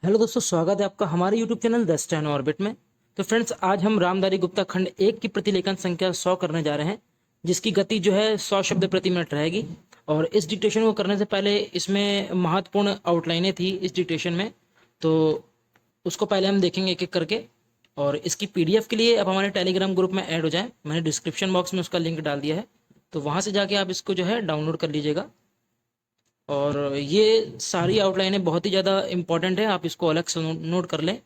Hello दोस्तों, स्वागत है आपका हमारे YouTube channel the stand orbit में। तो फ्रेंड्स, आज हम रामधारी गुप्ता खंड 1 की प्रतिलेखन संख्या 100 करने जा रहे हैं, जिसकी गति जो है 100 शब्द प्रति मिनट रहेगी। और इस डिक्टेशन को करने से पहले इसमें महत्वपूर्ण आउटलाइनें थी इस डिक्टेशन में, तो उसको पहले हम देखेंगे एक एक करके। और इसकी पीडीएफ के लिए आप हमारे टेलीग्राम ग्रुप में ऐड हो जाएं। मैंने डिस्क्रिप्शन बॉक्स में उसका लिंक डाल दिया है, तो वहाँ से जाके आप इसको जो है डाउनलोड कर लीजिएगा। और ये सारी आउटलाइनें बहुत ही ज़्यादा इंपॉर्टेंट है, आप इसको अलग से नोट कर लें।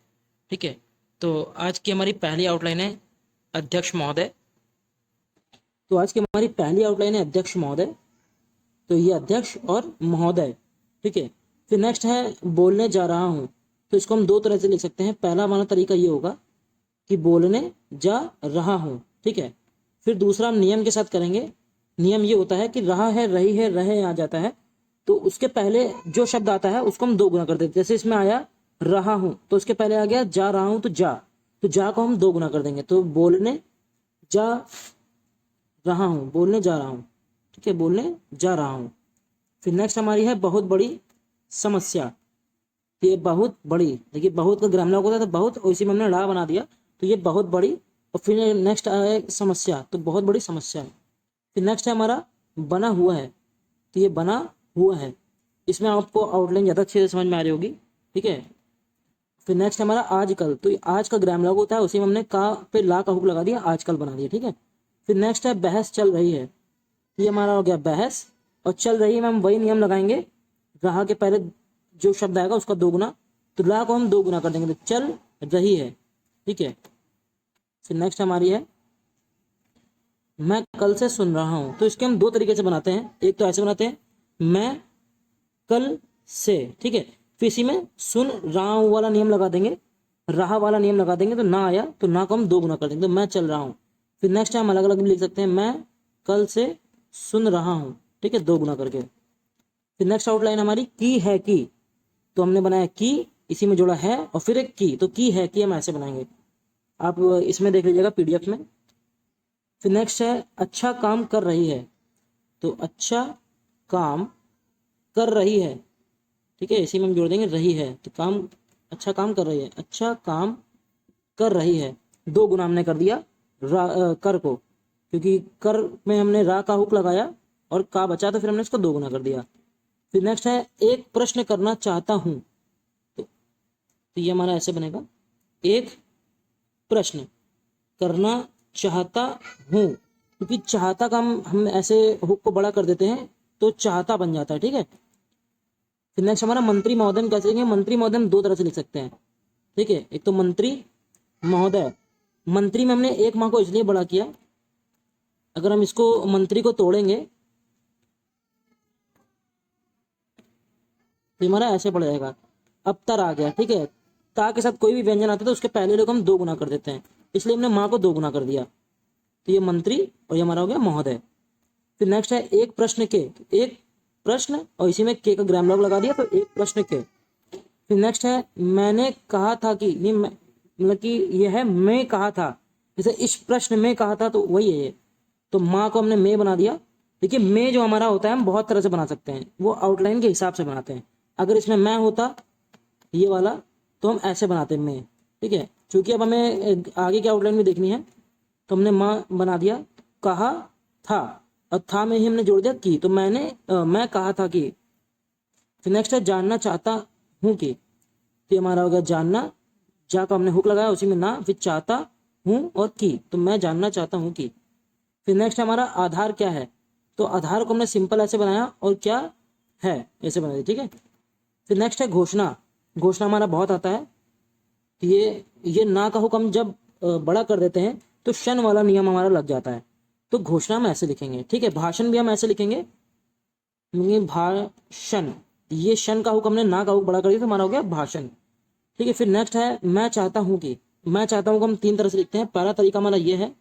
ठीक है, तो आज की हमारी पहली आउटलाइन है अध्यक्ष महोदय। तो आज की हमारी पहली आउटलाइन है अध्यक्ष महोदय। तो ये अध्यक्ष और महोदय। ठीक है, फिर नेक्स्ट है बोलने जा रहा हूँ। तो इसको हम दो तरह से लिख सकते हैं। पहला हमारा तरीका ये होगा कि बोलने जा रहा हूँ। ठीक है, फिर दूसरा हम नियम के साथ करेंगे। नियम ये होता है कि रहा है, रही है, रहे आ जाता है, तो उसके पहले जो शब्द आता है उसको हम दो गुना कर देते हैं। जैसे इसमें आया रहा हूं, तो उसके पहले आ गया जा रहा हूं, तो जा को हम दो गुना कर देंगे। तो बोलने जा रहा हूं, बोलने जा रहा हूं। ठीक है, बोलने जा रहा हूं। फिर नेक्स्ट हमारी है बहुत बड़ी समस्या। ये बहुत बड़ी, देखिए बहुत का ग्रामर होता है, तो बहुत और इसी में हमने ड़ा बना दिया, तो ये बहुत बड़ी। और फिर नेक्स्ट आया समस्या, तो बहुत बड़ी समस्या है। फिर नेक्स्ट है हमारा बना हुआ है। तो ये बना हुआ है, इसमें आपको आउटलाइन ज़्यादा अच्छे से समझ में आ रही होगी। ठीक है, फिर नेक्स्ट हमारा आजकल। तो आज का ग्राम लॉग होता है, उसी में हमने का पे ला का हुक लगा दिया, आजकल बना दिया। ठीक है, फिर नेक्स्ट है बहस चल रही है। ये हमारा हो गया बहस। और चल रही है में हम वही नियम लगाएंगे, रहा के पहले जो शब्द आएगा उसका दो गुना, तो ला को हम दो गुना कर देंगे, तो चल रही है। ठीक है, फिर नेक्स्ट हमारी है मैं कल से सुन रहा हूं। तो इसके हम दो तरीके से बनाते हैं। एक तो ऐसे बनाते हैं, मैं कल से। ठीक है, फिर इसी में सुन रहा हूं वाला नियम लगा देंगे, रहा वाला नियम लगा देंगे, तो ना आया तो ना को हम दो गुना कर देंगे, तो मैं चल रहा हूं। फिर नेक्स्ट हम अलग अलग भी लिख सकते हैं, मैं कल से सुन रहा हूं। ठीक है, दो गुना करके। फिर नेक्स्ट आउटलाइन हमारी की है की। तो हमने बनाया की, इसी में जोड़ा है और फिर एक की, तो की है की हम ऐसे बनाएंगे। आप इसमें देख लीजिएगा पीडीएफ में। फिर नेक्स्ट है अच्छा काम कर रही है। तो अच्छा काम कर रही है। ठीक है, इसी में हम जोड़ देंगे रही है, तो काम अच्छा काम कर रही है, अच्छा काम कर रही है। दो गुना हमने कर दिया कर को, क्योंकि कर में हमने रा का हुक लगाया और का बचा, तो फिर हमने इसको दो गुना कर दिया। फिर नेक्स्ट है एक प्रश्न करना चाहता हूं। तो ये हमारा ऐसे बनेगा, एक प्रश्न करना चाहता हूं, क्योंकि चाहता का हम ऐसे हुक को बड़ा कर देते हैं, तो चाहता बन जाता है। ठीक है, फिर नेक्स्ट हमारा मंत्री महोदय कैसे लिखेंगे। मंत्री महोदय हम दो तरह से लिख सकते हैं। ठीक है, एक तो मंत्री महोदय। मंत्री में हमने एक माह को इसलिए बड़ा किया, अगर हम इसको मंत्री को तोड़ेंगे तो हमारा ऐसे पड़ जाएगा, अब तर आ गया। ठीक है, ता के साथ कोई भी व्यंजन आता है तो उसके पहले लोग हम दो गुना कर देते हैं, इसलिए हमने माँ को दो गुना कर दिया। तो ये मंत्री और ये हमारा हो गया महोदय। फिर नेक्स्ट है एक प्रश्न के। एक प्रश्न और इसी में के का ग्राम लॉग लगा दिया, तो एक प्रश्न के। फिर नेक्स्ट है मैंने कहा था कि, नहीं मतलब कि यह है मैं कहा था, जैसे इस प्रश्न में कहा था, तो वही है ये। तो माँ को हमने मैं बना दिया। देखिए मैं जो हमारा होता है हम बहुत तरह से बना सकते हैं, वो आउटलाइन के हिसाब से बनाते हैं। अगर इसमें मैं होता ये वाला, तो हम ऐसे बनाते हैं मैं। ठीक है, क्योंकि अब हमें आगे की आउटलाइन भी देखनी है, तो हमने माँ बना दिया, कहा था, और था में ही हमने जोड़ दिया की, तो मैं कहा था कि। फिर नेक्स्ट है जानना चाहता हूँ कि। तो हमारा हो गया जानना, जा का हमने हुक लगाया, उसी में ना, फिर चाहता हूँ और की, तो मैं जानना चाहता हूँ कि। फिर नेक्स्ट हमारा आधार क्या है। तो आधार को हमने सिंपल ऐसे बनाया और क्या है ऐसे बना दिया। ठीक है, फिर नेक्स्ट है घोषणा। घोषणा हमारा बहुत आता है, तो ये ना का हुक हम जब बड़ा कर देते हैं तो शन वाला नियम हमारा लग जाता है, तो घोषणा हम ऐसे लिखेंगे। ठीक है, भाषण भी हम ऐसे लिखेंगे, भाषण। ये शन का हुक हमने ना का हुक बड़ा कर दिया, तो हमारा हो गया भाषण। ठीक है, फिर नेक्स्ट है मैं चाहता हूँ कि। मैं चाहता हूँ को हम तीन तरह से लिखते हैं। पहला तरीका हमारा ये है,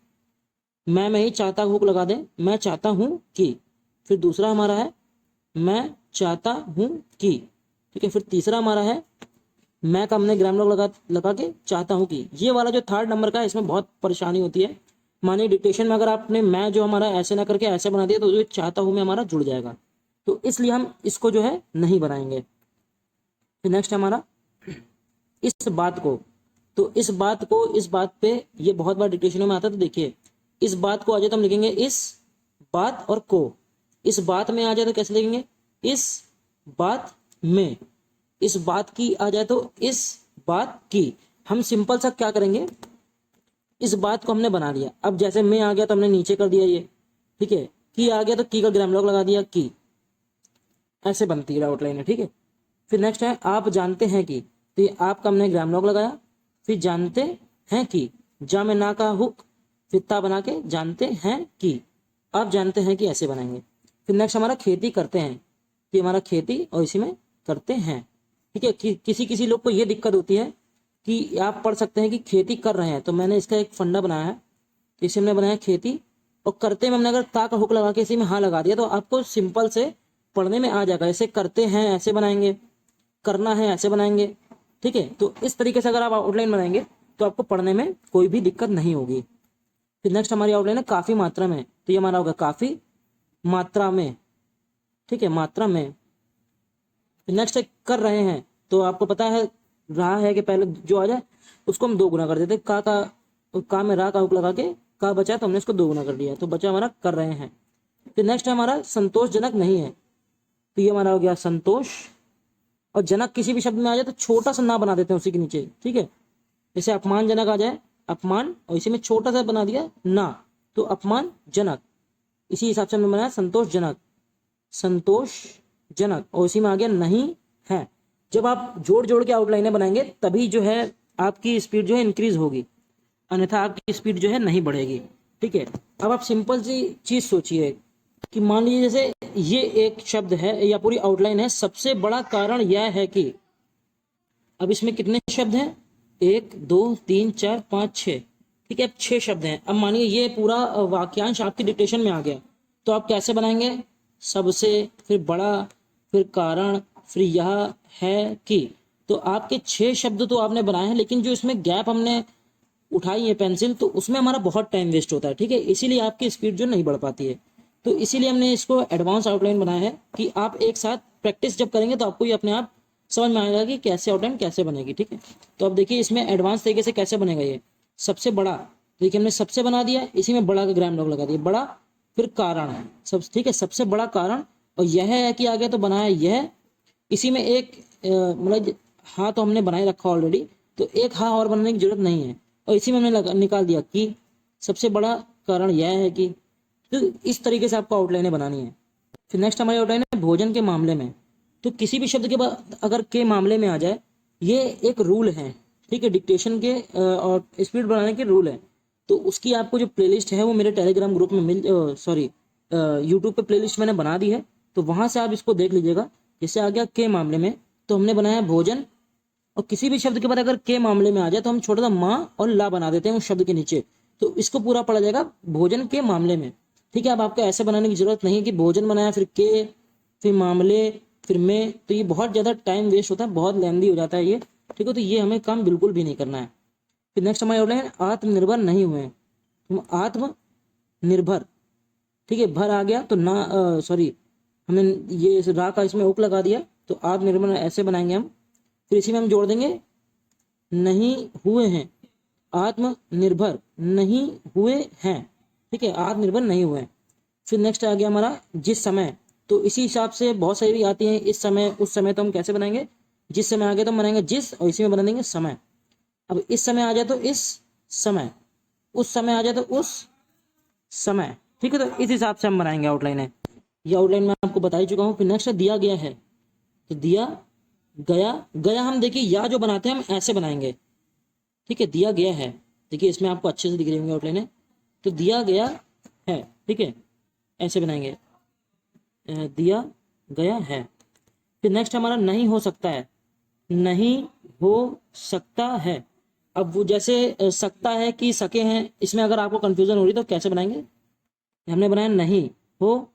मैं ही चाहता हुक लगा दें, मैं चाहता हूँ कि। फिर दूसरा हमारा है मैं चाहता हूँ कि। ठीक है, फिर तीसरा हमारा है मैं का हमने ग्राम लॉग लगा के चाहता हूँ कि। ये वाला जो थर्ड नंबर का है, इसमें बहुत परेशानी होती है। मानिए डिक्टेशन में अगर आपने मैं जो हमारा ऐसे ना करके ऐसे बना दिया, तो जो चाहता हूँ में हमारा जुड़ जाएगा, तो इसलिए हम इसको जो है नहीं बनाएंगे। फिर नेक्स्ट हमारा इस बात को, तो इस बात को, इस बात पे ये बहुत बार डिक्टेशनों में आता है। तो देखिए इस बात को आ जाए तो हम लिखेंगे इस बात, और को इस बात में आ जाए तो कैसे लिखेंगे, इस बात में। इस बात की आ जाए तो इस बात की। हम सिंपल सा क्या करेंगे, इस बात को हमने बना लिया। अब जैसे में आ गया तो हमने नीचे कर दिया ये, ठीक है। की आ गया तो की का ग्राम लॉग लगा दिया, की। ऐसे बनती है आउटलाइन है, ठीक है। फिर नेक्स्ट है आप जानते हैं कि, तो ये आपका हमने ग्राम लॉग लगाया। फिर जानते हैं कि, जा में ना का हुक, फिर ता बना के जानते हैं कि, आप जानते हैं कि, ऐसे बनाएंगे। फिर नेक्स्ट हमारा खेती करते हैं, कि हमारा खेती और इसी में करते हैं, ठीक है। किसी किसी लोग को ये दिक्कत होती है कि आप पढ़ सकते हैं कि खेती कर रहे हैं, तो मैंने इसका एक फंडा बनाया है। तो इसे हमने बनाया खेती, और करते में हमने अगर ता का हुक लगा के इसी में हाँ लगा दिया तो आपको सिंपल से पढ़ने में आ जाएगा। ऐसे करते हैं ऐसे बनाएंगे, करना है ऐसे बनाएंगे, ठीक है। तो इस तरीके से अगर आप आउटलाइन बनाएंगे तो आपको पढ़ने में कोई भी दिक्कत नहीं होगी। फिर नेक्स्ट हमारी आउटलाइन है काफी मात्रा में, तो ये हमारा होगा काफी मात्रा में, ठीक है, मात्रा में। फिर नेक्स्ट है कर रहे हैं, तो आपको पता है रहा है कि पहले जो आ जाए उसको हम 2 गुना कर देते। का में रा का हुक लगा के का बचा तो हमने इसको 2 गुना कर दिया, तो बचा हमारा कर रहे हैं। फिर नेक्स्ट है हमारा संतोषजनक नहीं है, तो ये हमारा हो गया संतोष। और जनक किसी भी शब्द में आ जाए तो छोटा सा ना बना देते हैं उसी के नीचे, ठीक है। जैसे अपमानजनक आ जाए अपमान, और इसी में छोटा सा बना दिया ना, तो अपमानजनक। इसी हिसाब से हमने बनाया संतोषजनक, संतोषजनक, और इसी में आ गया नहीं है। जब आप जोड़ जोड़ के आउटलाइनें बनाएंगे तभी जो है आपकी स्पीड जो है इंक्रीज होगी, अन्यथा आपकी स्पीड जो है नहीं बढ़ेगी, ठीक है। अब आप सिंपल सी चीज सोचिए कि मान लीजिए जैसे ये एक शब्द है या पूरी आउटलाइन है, सबसे बड़ा कारण यह है कि, अब इसमें कितने शब्द हैं, 1 2 3 4 5 6, ठीक है। अब 6 शब्द हैं। अब मानिए ये पूरा वाक्यांश आपकी डिक्टेशन में आ गया, तो आप कैसे बनाएंगे, सबसे, फिर बड़ा, फिर कारण, फिर यह है कि। तो आपके 6 शब्द तो आपने बनाए हैं, लेकिन जो इसमें गैप हमने उठाई है पेंसिल, तो उसमें हमारा बहुत टाइम वेस्ट होता है, ठीक है। इसीलिए आपकी स्पीड जो नहीं बढ़ पाती है। तो इसीलिए हमने इसको एडवांस आउटलाइन बनाया है कि आप एक साथ प्रैक्टिस जब करेंगे तो आपको ये अपने आप समझ में आएगा कि कैसे आउटलाइन कैसे बनेगी, ठीक है। तो अब देखिए इसमें एडवांस तरीके से कैसे बनेगा ये। सबसे बड़ा, देखिए हमने सबसे बना दिया, इसी में बड़ा का ग्राम लॉग लगा दिया, बड़ा, फिर कारण, सब, ठीक है, सबसे बड़ा कारण। और यह है कि आ गया तो बनाया यह, इसी में एक मतलब हाँ तो हमने बनाए रखा ऑलरेडी, तो एक हाँ और बनाने की जरूरत नहीं है। और इसी में हमने निकाल दिया कि सबसे बड़ा कारण यह है कि। तो इस तरीके से आपको आउटलाइनें बनानी है। फिर नेक्स्ट हमारी आउटलाइन है भोजन के मामले में। तो किसी भी शब्द के बाद अगर के मामले में आ जाए, ये एक रूल है, ठीक है, डिक्टेशन के और स्पीड बढ़ाने के रूल है। तो उसकी आपको जो प्लेलिस्ट है वो मेरे टेलीग्राम ग्रुप में यूट्यूब पे प्लेलिस्ट मैंने बना दी है, तो वहां से आप इसको देख लीजिएगा। जैसे आ गया के मामले में, तो हमने बनाया भोजन, और किसी भी शब्द के बाद अगर के मामले में आ जाए तो हम छोटा सा माँ और ला बना देते हैं उस शब्द के नीचे, तो इसको पूरा पढ़ा जाएगा भोजन के मामले में, ठीक है। अब आपको ऐसे बनाने की जरूरत नहीं कि भोजन बनाया फिर के, फिर मामले, फिर में, तो ये बहुत ज्यादा टाइम वेस्ट होता है, बहुत लेंदी हो जाता है ये, ठीक है। तो ये हमें काम बिल्कुल भी नहीं करना है। फिर नेक्स्ट हमारे आउटलाइन आत्मनिर्भर नहीं हुए, तुम आत्मनिर्भर, ठीक है, भर आ गया तो ना हमने ये रा का इसमें उक लगा दिया, तो आत्मनिर्भर ऐसे बनाएंगे हम। फिर इसी में हम जोड़ देंगे नहीं हुए हैं, आत्मनिर्भर नहीं हुए हैं, ठीक है, आत्मनिर्भर नहीं हुए हैं। फिर नेक्स्ट आ गया हमारा जिस समय, तो इसी हिसाब से बहुत सारी आती हैं, इस समय, उस समय, तो हम कैसे बनाएंगे, जिस समय आ गया तो हम बनाएंगे जिस, और इसी में बना देंगे समय। अब इस समय आ जाए तो इस समय, उस समय आ जाए तो उस समय, ठीक है। तो इस हिसाब से हम बनाएंगे आउटलाइन है। ये आउटलाइन मैं आपको बता ही चुका हूँ। फिर नेक्स्ट दिया गया है, तो दिया गया, गया हम देखिए या जो बनाते हैं हम ऐसे बनाएंगे, ठीक है, दिया गया है, देखिए इसमें आपको अच्छे से दिख रही होंगी आउटलाइन है, तो दिया गया है, ठीक है, ऐसे बनाएंगे, दिया गया है। फिर नेक्स्ट हमारा नहीं हो सकता है, नहीं हो सकता है। अब वो जैसे सकता है कि सके हैं, इसमें अगर आपको कंफ्यूजन हो रही तो कैसे बनाएंगे, हमने बनाया नहीं हो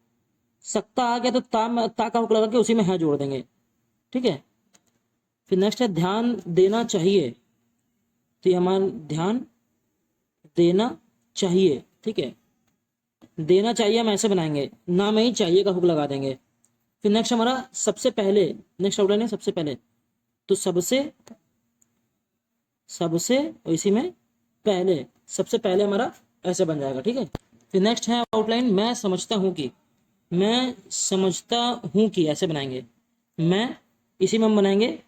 सकता, आ गया तो ता का हुक लगा के उसी में है जोड़ देंगे, ठीक है। फिर नेक्स्ट है ध्यान देना चाहिए, तो ये हमारा ध्यान देना चाहिए, ठीक है, देना चाहिए हम ऐसे बनाएंगे, ना में ही चाहिए का हुक लगा देंगे। फिर नेक्स्ट हमारा सबसे पहले, नेक्स्ट आउटलाइन है सबसे पहले, तो सबसे सबसे, इसी में पहले, सबसे पहले हमारा ऐसे बन जाएगा। ठीक है, फिर नेक्स्ट है आउटलाइन, मैं समझता हूँ कि, मैं समझता हूँ कि ऐसे बनाएंगे। मैं, इसी में हम बनाएंगे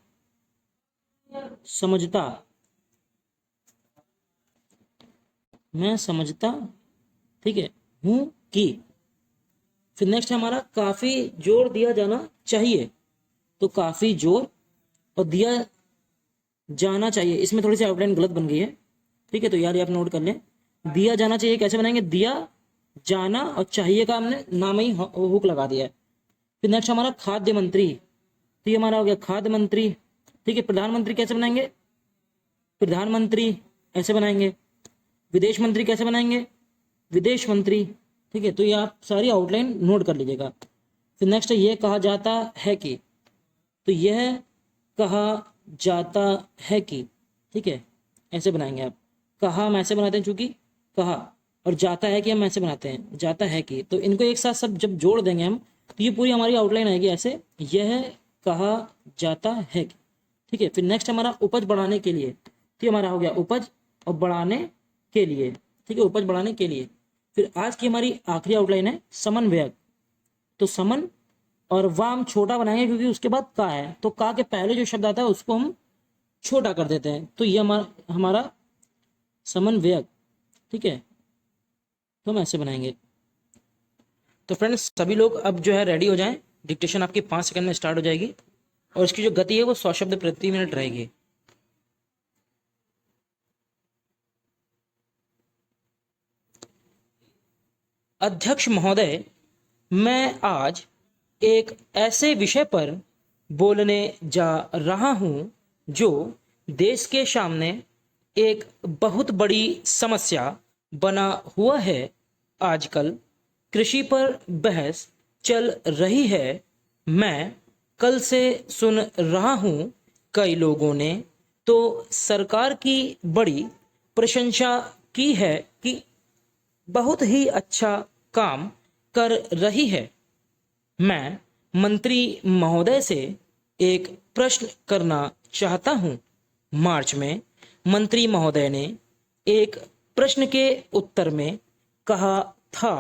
समझता, मैं समझता, ठीक है, हूँ कि। फिर नेक्स्ट है हमारा काफी जोर दिया जाना चाहिए, तो काफी जोर और दिया जाना चाहिए, इसमें थोड़ी सी आउटलाइन गलत बन गई है। ठीक है, तो यार ये आप नोट कर लें। दिया जाना चाहिए कैसे बनाएंगे, दिया जाना और चाहिए का हमने नाम ही हुक लगा दिया है। फिर नेक्स्ट हमारा खाद्य मंत्री, तो ये हमारा हो गया खाद्य मंत्री। ठीक है, प्रधानमंत्री कैसे बनाएंगे, प्रधानमंत्री ऐसे बनाएंगे। विदेश मंत्री कैसे बनाएंगे, विदेश मंत्री। ठीक है, तो ये आप सारी आउटलाइन नोट कर लीजिएगा। फिर नेक्स्ट है ये कहा जाता है कि, तो यह कहा जाता है कि, ठीक है, ऐसे बनाएंगे आप। कहा हम ऐसे बनाते हैं चूंकि कहा, और जाता है कि हम ऐसे बनाते हैं जाता है कि, तो इनको एक साथ सब जब जोड़ देंगे हम, तो ये पूरी हमारी आउटलाइन आएगी ऐसे, यह कहा जाता है कि। ठीक है, फिर नेक्स्ट हमारा उपज बढ़ाने के लिए, तो ये हमारा हो गया उपज और बढ़ाने के लिए। ठीक है, उपज बढ़ाने के लिए। फिर आज की हमारी आखिरी आउटलाइन है समन्वयक, तो समन और वाम छोटा बनाएंगे क्योंकि उसके बाद का है, तो का के पहले जो शब्द आता है उसको हम छोटा कर देते हैं, तो ये हमारा समन्वयक। ठीक है, तो हम ऐसे बनाएंगे। तो फ्रेंड्स सभी लोग अब जो है रेडी हो जाएं, डिक्टेशन आपकी 5 सेकंड में स्टार्ट हो जाएगी और इसकी जो गति है वो 100 शब्द प्रति मिनट रहेगी। अध्यक्ष महोदय, मैं आज एक ऐसे विषय पर बोलने जा रहा हूं जो देश के सामने एक बहुत बड़ी समस्या बना हुआ है। आजकल कृषि पर बहस चल रही है। मैं कल से सुन रहा हूं कई लोगों ने तो सरकार की बड़ी प्रशंसा की है कि बहुत ही अच्छा काम कर रही है। मैं मंत्री महोदय से एक प्रश्न करना चाहता हूं। मार्च में मंत्री महोदय ने एक प्रश्न के उत्तर में कहा था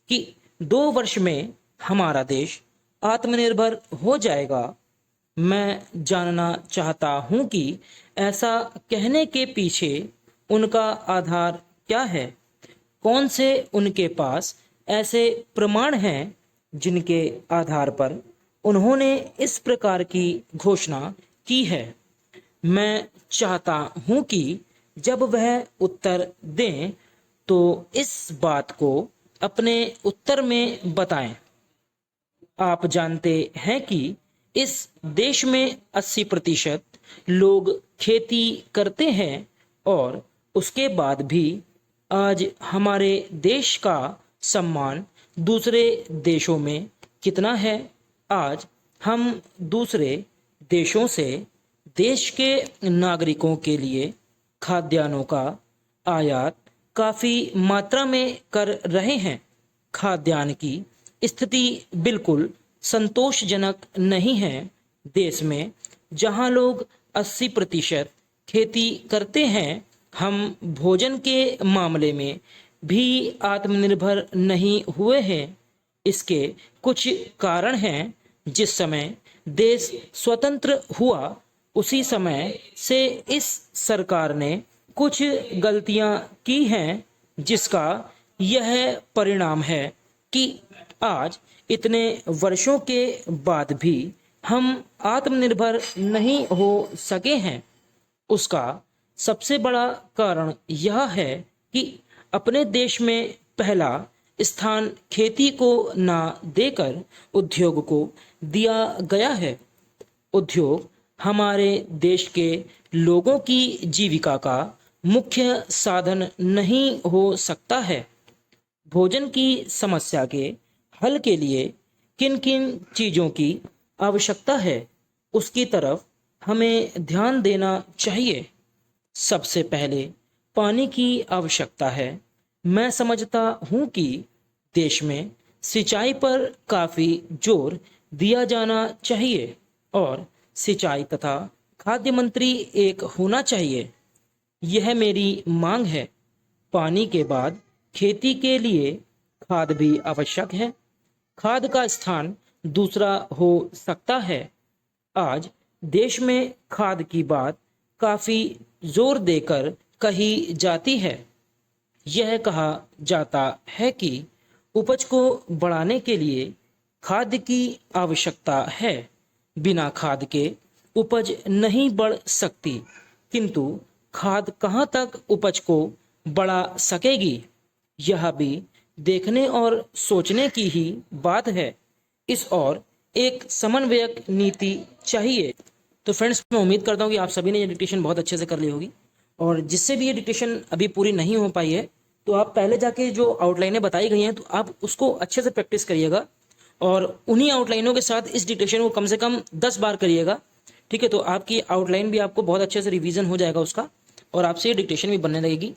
कि 2 वर्ष में हमारा देश आत्मनिर्भर हो जाएगा। मैं जानना चाहता हूं कि ऐसा कहने के पीछे उनका आधार क्या है। कौन से उनके पास ऐसे प्रमाण हैं जिनके आधार पर उन्होंने इस प्रकार की घोषणा की है। मैं चाहता हूं कि जब वह उत्तर दें तो इस बात को अपने उत्तर में बताएं। आप जानते हैं कि इस देश में 80% लोग खेती करते हैं और उसके बाद भी आज हमारे देश का सम्मान दूसरे देशों में कितना है। आज हम दूसरे देशों से देश के नागरिकों के लिए खाद्यान्नों का आयात काफी मात्रा में कर रहे हैं। खाद्यान्न की स्थिति बिल्कुल संतोषजनक नहीं है। देश में जहां लोग 80% खेती करते हैं, हम भोजन के मामले में भी आत्मनिर्भर नहीं हुए हैं। इसके कुछ कारण हैं। जिस समय देश स्वतंत्र हुआ उसी समय से इस सरकार ने कुछ गलतियां की हैं, जिसका यह परिणाम है कि आज इतने वर्षों के बाद भी हम आत्मनिर्भर नहीं हो सके हैं। उसका सबसे बड़ा कारण यह है कि अपने देश में पहला स्थान खेती को ना देकर उद्योग को दिया गया है। उद्योग हमारे देश के लोगों की जीविका का मुख्य साधन नहीं हो सकता है। भोजन की समस्या के हल के लिए किन किन चीजों की आवश्यकता है उसकी तरफ हमें ध्यान देना चाहिए। सबसे पहले पानी की आवश्यकता है। मैं समझता हूं कि देश में सिंचाई पर काफी जोर दिया जाना चाहिए और सिंचाई तथा खाद्य मंत्री एक होना चाहिए। यह मेरी मांग है। पानी के बाद खेती के लिए खाद भी आवश्यक है। खाद का स्थान दूसरा हो सकता है। आज देश में खाद की बात काफी जोर देकर कही जाती है। यह कहा जाता है कि उपज को बढ़ाने के लिए खाद की आवश्यकता है। बिना खाद के उपज नहीं बढ़ सकती। किंतु खाद कहाँ तक उपज को बढ़ा सकेगी, यह भी देखने और सोचने की ही बात है। इस और एक समन्वयक नीति चाहिए। तो फ्रेंड्स, मैं उम्मीद करता हूँ कि आप सभी ने ये डिक्टेशन बहुत अच्छे से कर ली होगी, और जिससे भी ये डिक्टेशन अभी पूरी नहीं हो पाई है तो आप पहले जाके जो आउटलाइनें बताई गई हैं तो आप उसको अच्छे से प्रैक्टिस करिएगा, और उन्हीं आउटलाइनों के साथ इस डिक्टेशन को कम से कम 10 बार करिएगा। ठीक है, तो आपकी आउटलाइन भी आपको बहुत अच्छे से रिवीजन हो जाएगा उसका, और आपसे ये डिक्टेशन भी बनने लगेगी।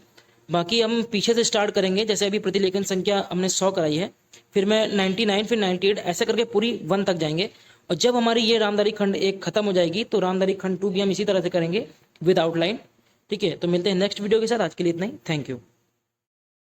बाकी हम पीछे से स्टार्ट करेंगे। जैसे अभी प्रतिलेखन संख्या हमने 100 कराई है, फिर मैं 99, फिर 98, ऐसे करके पूरी 1 तक जाएंगे। और जब हमारी ये रामदारी खंड 1 खत्म हो जाएगी तो रामदारी खंड 2 भी हम इसी तरह से करेंगे विद आउटलाइन। ठीक है, तो मिलते हैं नेक्स्ट वीडियो के साथ। आज के लिए इतना ही। Thank you.